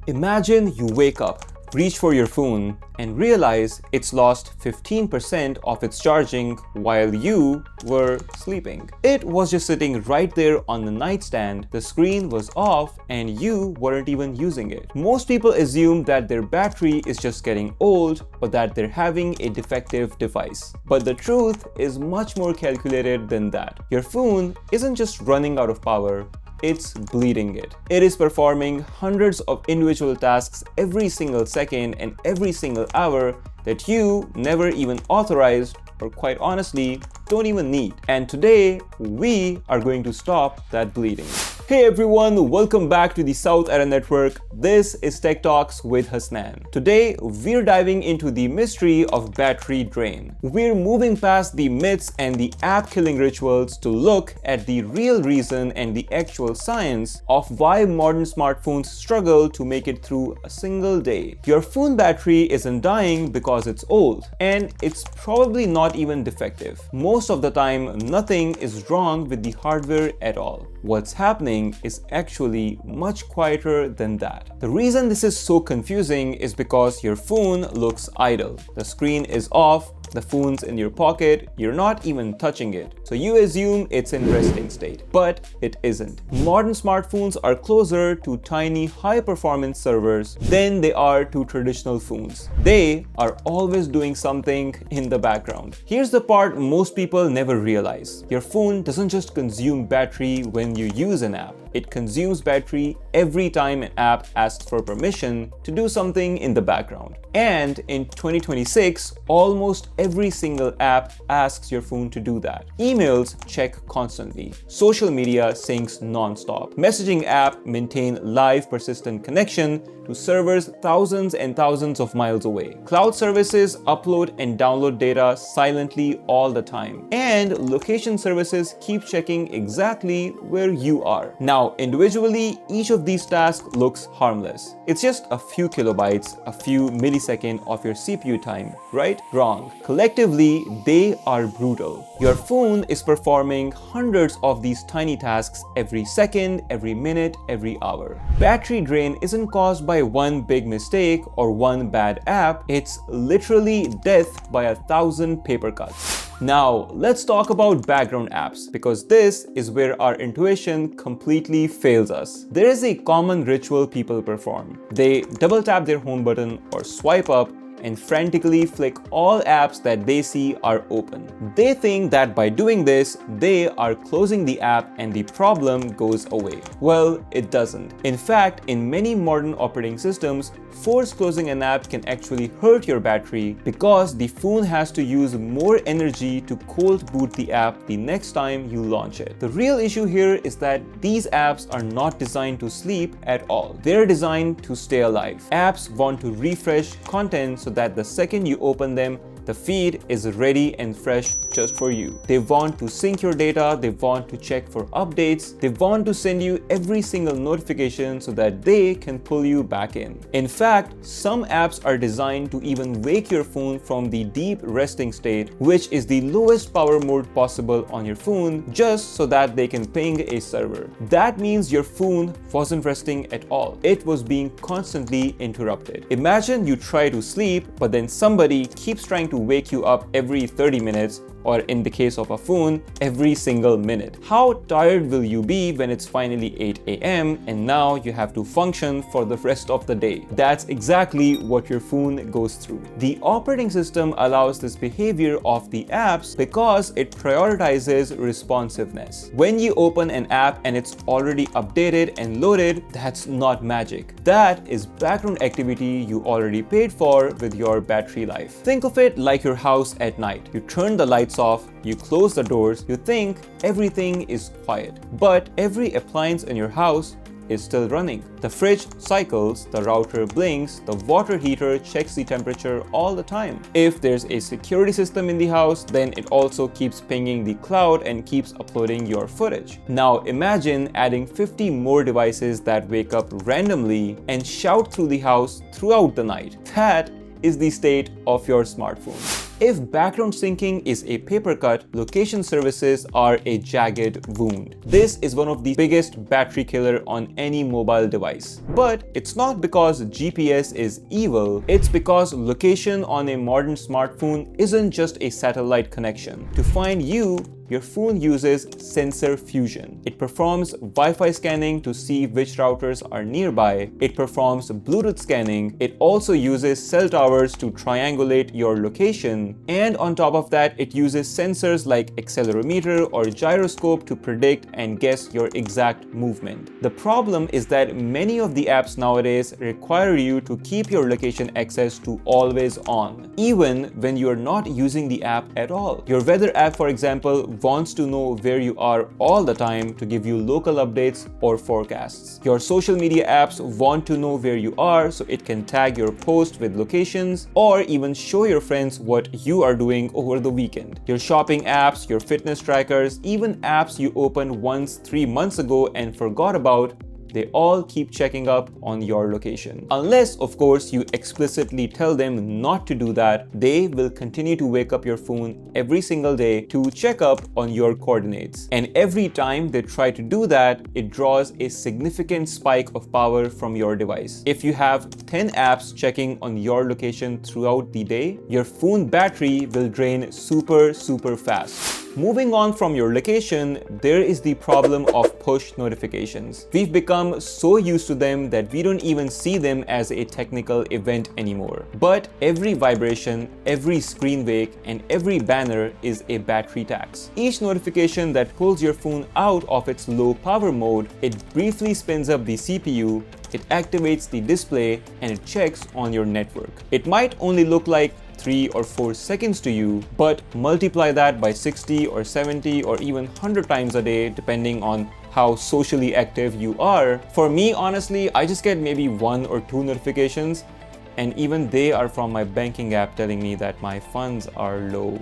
Imagine you wake up, reach for your phone, and realize it's lost 15% of its charging while you were sleeping. It was just sitting right there on the nightstand, the screen was off, and you weren't even using it. Most people assume that their battery is just getting old or that they're having a defective device. But the truth is much more calculated than that. Your phone isn't just running out of power, it's bleeding it. It is performing hundreds of individual tasks every single second and every single hour that you never even authorized or, quite honestly, don't even need. And today, we are going to stop that bleeding. Hey everyone, welcome back to the South Era Network. This is Tech Talks with Husnain. Today, we're diving into the mystery of battery drain. We're moving past the myths and the app-killing rituals to look at the real reason and the actual science of why modern smartphones struggle to make it through a single day. Your phone battery isn't dying because it's old, and it's probably not even defective. Most of the time, nothing is wrong with the hardware at all. What's happening is actually much quieter than that. The reason this is so confusing is because your phone looks idle. The screen is off, the phone's in your pocket, you're not even touching it. So you assume it's in resting state, but it isn't. Modern smartphones are closer to tiny high-performance servers than they are to traditional phones. They are always doing something in the background. Here's the part most people never realize. Your phone doesn't just consume battery when you use an app. It consumes battery every time an app asks for permission to do something in the background. And in 2026, almost every single app asks your phone to do that. Emails check constantly. Social media syncs non-stop. Messaging app maintain live persistent connection to servers thousands and thousands of miles away. Cloud services upload and download data silently all the time. And location services keep checking exactly where you are. Now, individually, each of these tasks looks harmless. It's just a few kilobytes, a few milliseconds of your CPU time, right? Wrong. Collectively, they are brutal. Your phone is performing hundreds of these tiny tasks every second, every minute, every hour. Battery drain isn't caused by one big mistake or one bad app. It's literally death by 1,000 paper cuts. Now, let's talk about background apps, because this is where our intuition completely fails us. There is a common ritual people perform. They double tap their home button or swipe up and frantically flick all apps that they see are open. They think that by doing this, they are closing the app and the problem goes away. Well, it doesn't. In fact, in many modern operating systems, force closing an app can actually hurt your battery because the phone has to use more energy to cold boot the app the next time you launch it. The real issue here is that these apps are not designed to sleep at all. They're designed to stay alive. Apps want to refresh content so that the second you open them, the feed is ready and fresh just for you. They want to sync your data, they want to check for updates, they want to send you every single notification so that they can pull you back in. In fact, some apps are designed to even wake your phone from the deep resting state, which is the lowest power mode possible on your phone, just so that they can ping a server. That means your phone wasn't resting at all. It was being constantly interrupted. Imagine you try to sleep, but then somebody keeps trying to wake you up every 30 minutes, or in the case of a phone, every single minute. How tired will you be when it's finally 8 a.m. and now you have to function for the rest of the day? That's exactly what your phone goes through. The operating system allows this behavior of the apps because it prioritizes responsiveness. When you open an app and it's already updated and loaded, that's not magic. That is background activity you already paid for with your battery life. Think of it like your house at night. You turn the lights off, you close the doors, you think everything is quiet. But every appliance in your house is still running. The fridge cycles, the router blinks, the water heater checks the temperature all the time. If there's a security system in the house, then it also keeps pinging the cloud and keeps uploading your footage. Now imagine adding 50 more devices that wake up randomly and shout through the house throughout the night. That is the state of your smartphone. If background syncing is a paper cut, location services are a jagged wound. This is one of the biggest battery killer on any mobile device. But it's not because GPS is evil, it's because location on a modern smartphone isn't just a satellite connection. To find you, your phone uses sensor fusion. It performs Wi-Fi scanning to see which routers are nearby. It performs Bluetooth scanning. It also uses cell towers to triangulate your location. And on top of that, it uses sensors like accelerometer or gyroscope to predict and guess your exact movement. The problem is that many of the apps nowadays require you to keep your location access to always on, even when you are not using the app at all. Your weather app, for example, wants to know where you are all the time to give you local updates or forecasts. Your social media apps want to know where you are so it can tag your post with locations or even show your friends what you are doing over the weekend. Your shopping apps, your fitness trackers, even apps you opened once 3 months ago and forgot about, they all keep checking up on your location. Unless, of course, you explicitly tell them not to do that, they will continue to wake up your phone every single day to check up on your coordinates. And every time they try to do that, it draws a significant spike of power from your device. If you have 10 apps checking on your location throughout the day, your phone battery will drain super fast. Moving on from your location, there is the problem of push notifications. We've become so used to them that we don't even see them as a technical event anymore. But every vibration, every screen wake, and every banner is a battery tax. Each notification that pulls your phone out of its low power mode, it briefly spins up the CPU, it activates the display, and it checks on your network. It might only look like 3 or 4 seconds to you, but multiply that by 60 or 70 or even 100 times a day depending on how socially active you are. For me, honestly, I just get maybe 1 or 2 notifications, and even they are from my banking app telling me that my funds are low.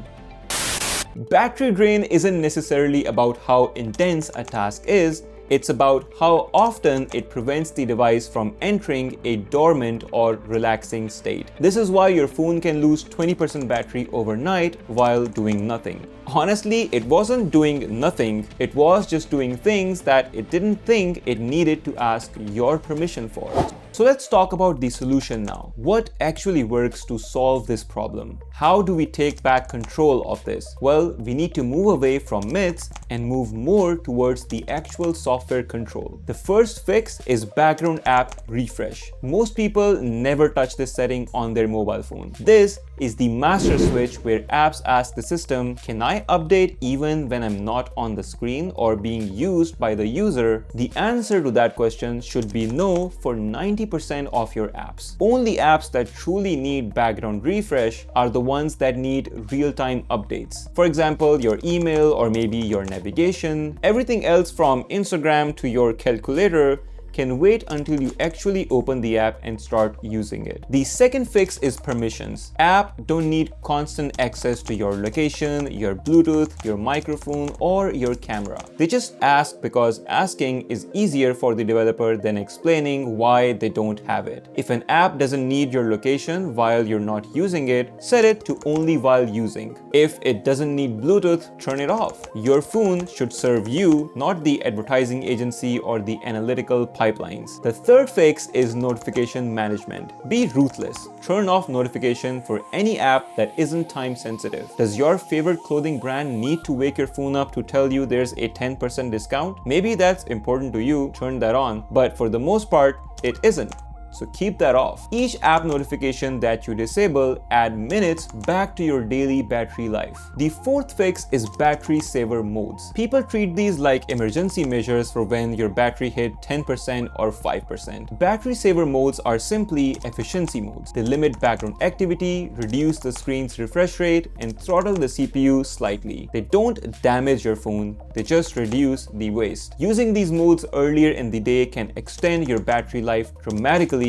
Battery drain isn't necessarily about how intense a task is, it's about how often it prevents the device from entering a dormant or relaxing state. This is why your phone can lose 20% battery overnight while doing nothing. Honestly, it wasn't doing nothing, it was just doing things that it didn't think it needed to ask your permission for. So let's talk about the solution now. What actually works to solve this problem? How do we take back control of this? Well, we need to move away from myths and move more towards the actual software control. The first fix is background app refresh. Most people never touch this setting on their mobile phone. This is the master switch where apps ask the system, can I update even when I'm not on the screen or being used by the user? The answer to that question should be no for 90% of your apps. Only apps that truly need background refresh are the ones that need real-time updates. For example, your email or maybe your navigation. Everything else from Instagram to your calculator can wait until you actually open the app and start using it. The second fix is permissions. Apps don't need constant access to your location, your Bluetooth, your microphone, or your camera. They just ask because asking is easier for the developer than explaining why they don't have it. If an app doesn't need your location while you're not using it, set it to only while using. If it doesn't need Bluetooth, turn it off. Your phone should serve you, not the advertising agency or the analytical pipelines. The third fix is notification management. Be ruthless. Turn off notification for any app that isn't time sensitive. Does your favorite clothing brand need to wake your phone up to tell you there's a 10% discount? Maybe that's important to you, turn that on, but for the most part, it isn't. So keep that off. Each app notification that you disable add minutes back to your daily battery life. The fourth fix is battery saver modes. People treat these like emergency measures for when your battery hit 10% or 5%. Battery saver modes are simply efficiency modes. They limit background activity, reduce the screen's refresh rate, and throttle the CPU slightly. They don't damage your phone, they just reduce the waste. Using these modes earlier in the day can extend your battery life dramatically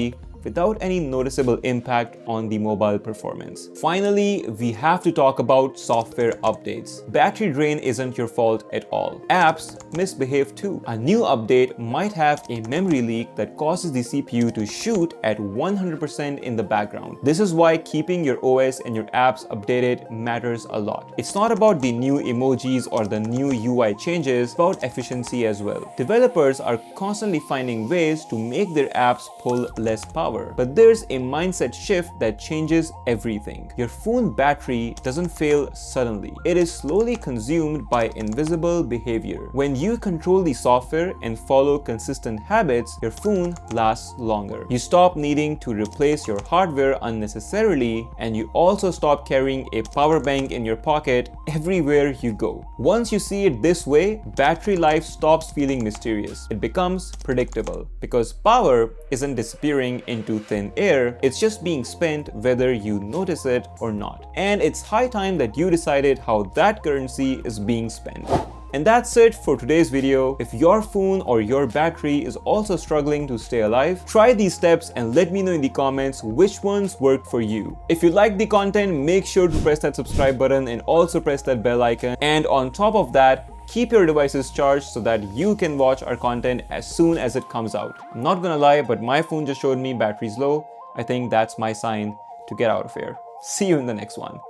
without any noticeable impact on the mobile performance. Finally, we have to talk about software updates. Battery drain isn't your fault at all. Apps misbehave too. A new update might have a memory leak that causes the CPU to shoot at 100% in the background. This is why keeping your OS and your apps updated matters a lot. It's not about the new emojis or the new UI changes, it's about efficiency as well. Developers are constantly finding ways to make their apps pull less power. But there's a mindset shift that changes everything. Your phone battery doesn't fail suddenly. It is slowly consumed by invisible behavior. When you control the software and follow consistent habits, your phone lasts longer. You stop needing to replace your hardware unnecessarily, and you also stop carrying a power bank in your pocket everywhere you go. Once you see it this way, battery life stops feeling mysterious. It becomes predictable because power isn't disappearing into thin air, it's just being spent whether you notice it or not. And it's high time that you decided how that currency is being spent. And that's it for today's video. If your phone or your battery is also struggling to stay alive, try these steps and let me know in the comments which ones work for you. If you like the content, make sure to press that subscribe button and also press that bell icon. And on top of that, keep your devices charged so that you can watch our content as soon as it comes out. I'm not gonna lie, but my phone just showed me battery's low. I think that's my sign to get out of here. See you in the next one.